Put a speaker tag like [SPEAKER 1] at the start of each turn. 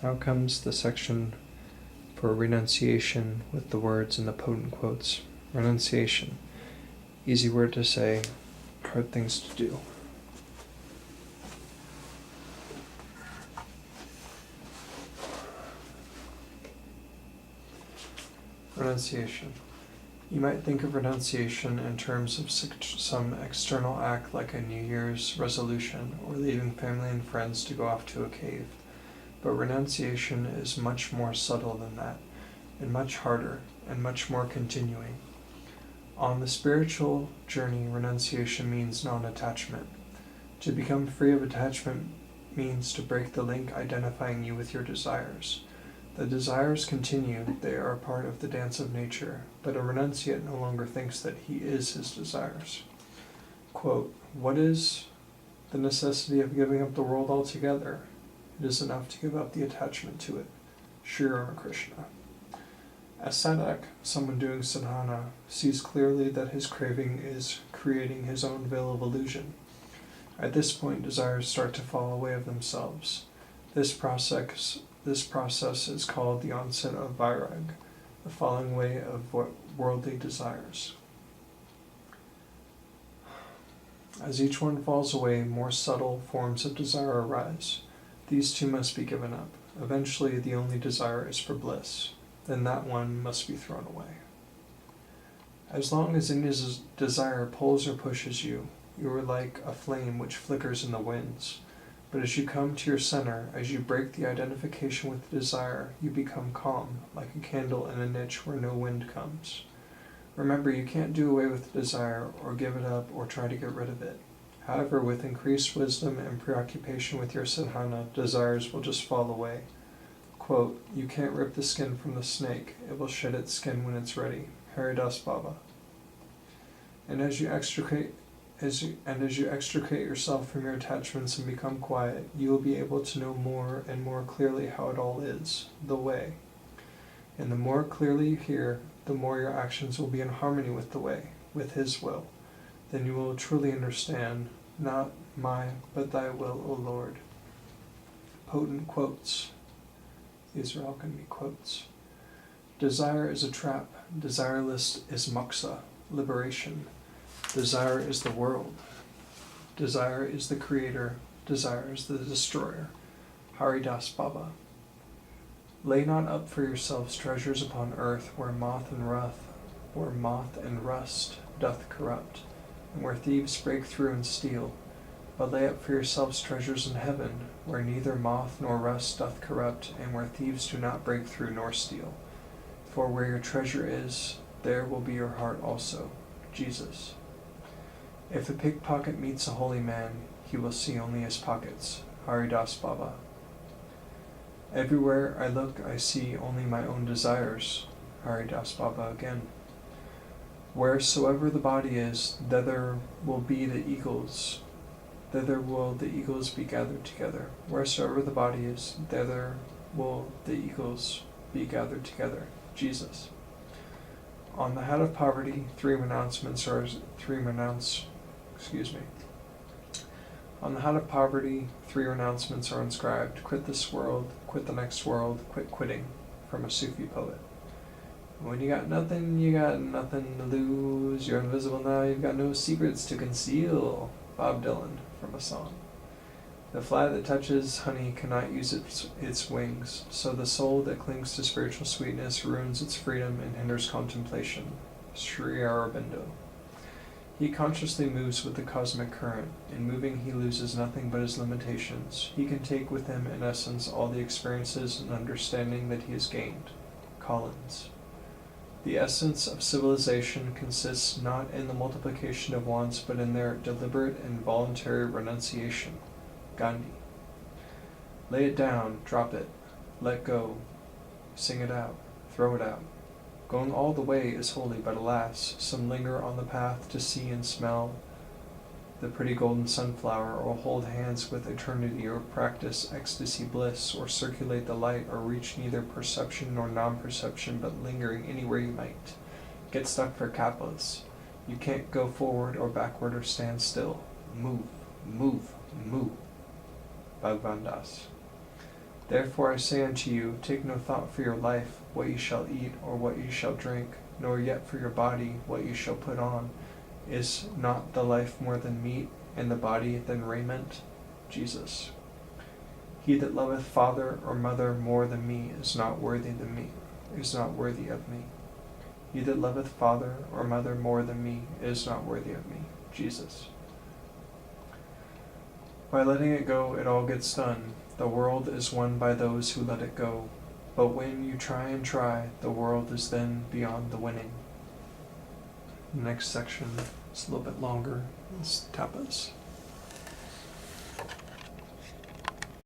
[SPEAKER 1] Now comes the section for renunciation with the words in the potent quotes. Renunciation. Easy word to say, hard things to do. Renunciation. You might think of renunciation in terms of some external act like a New Year's resolution or leaving family and friends to go off to a cave. But renunciation is much more subtle than that, and much harder, and much more continuing. On the spiritual journey, renunciation means non-attachment. To become free of attachment means to break the link identifying you with your desires. The desires continue, they are part of the dance of nature, but a renunciate no longer thinks that he is his desires. Quote, "What is the necessity of giving up the world altogether? It is enough to give up the attachment to it." Sri Ramakrishna. A sadhak, someone doing sadhana, sees clearly that his craving is creating his own veil of illusion. At this point, desires start to fall away of themselves. This process is called the onset of vairag, the falling away of worldly desires. As each one falls away, more subtle forms of desire arise. These too must be given up. Eventually, the only desire is for bliss. Then that one must be thrown away. As long as any desire pulls or pushes you, you are like a flame which flickers in the winds. But as you come to your center, as you break the identification with the desire, you become calm, like a candle in a niche where no wind comes. Remember, you can't do away with the desire, or give it up, or try to get rid of it. However, with increased wisdom and preoccupation with your sadhana, desires will just fall away. Quote, "You can't rip the skin from the snake, it will shed its skin when it's ready." Haridas Baba. And as you extricate yourself from your attachments and become quiet, you will be able to know more and more clearly how it all is, the way. And the more clearly you hear, the more your actions will be in harmony with the way, with His will. Then you will truly understand, not my, but thy will, O Lord. Potent quotes. These are all going to be quotes. Desire is a trap. Desireless is moksha, liberation. Desire is the world. Desire is the creator. Desire is the destroyer. Haridas Baba. Lay not up for yourselves treasures upon earth, where moth and rust doth corrupt, and where thieves break through and steal. But lay up for yourselves treasures in heaven, where neither moth nor rust doth corrupt, and where thieves do not break through nor steal. For where your treasure is, there will be your heart also. Jesus. If a pickpocket meets a holy man, he will see only his pockets. Haridas Baba. Everywhere I look, I see only my own desires. Haridas Baba again. Wheresoever the body is, thither will the eagles be gathered together. Wheresoever the body is, thither will the eagles be gathered together. Jesus. On the hat of poverty, On the hat of poverty, 3 renouncements are inscribed: quit this world, quit the next world, quit quitting, from a Sufi poet. When you got nothing to lose, you're invisible now, you've got no secrets to conceal. Bob Dylan, from a song. The fly that touches honey cannot use its wings, so the soul that clings to spiritual sweetness ruins its freedom and hinders contemplation. Sri Aurobindo. He consciously moves with the cosmic current. In moving, he loses nothing but his limitations. He can take with him, in essence, all the experiences and understanding that he has gained. Collins. The essence of civilization consists not in the multiplication of wants, but in their deliberate and voluntary renunciation. Gandhi. Lay it down, drop it, let go, sing it out, throw it out. Going all the way is holy, but alas, some linger on the path to see and smell the pretty golden sunflower, or hold hands with eternity, or practice ecstasy bliss, or circulate the light, or reach neither perception nor non-perception, but lingering anywhere you might. Get stuck for kappas. You can't go forward or backward or stand still. Move, move, move. Bhagwan Das. Therefore I say unto you, take no thought for your life, what ye shall eat, or what ye shall drink, nor yet for your body, what ye shall put on. Is not the life more than meat, and the body than raiment? Jesus. He that loveth father or mother more than me is not worthy of me. He that loveth father or mother more than me is not worthy of me. Jesus. By letting it go, it all gets done. The world is won by those who let it go. But when you try and try, the world is then beyond the winning. The next section is a little bit longer. It's tapas.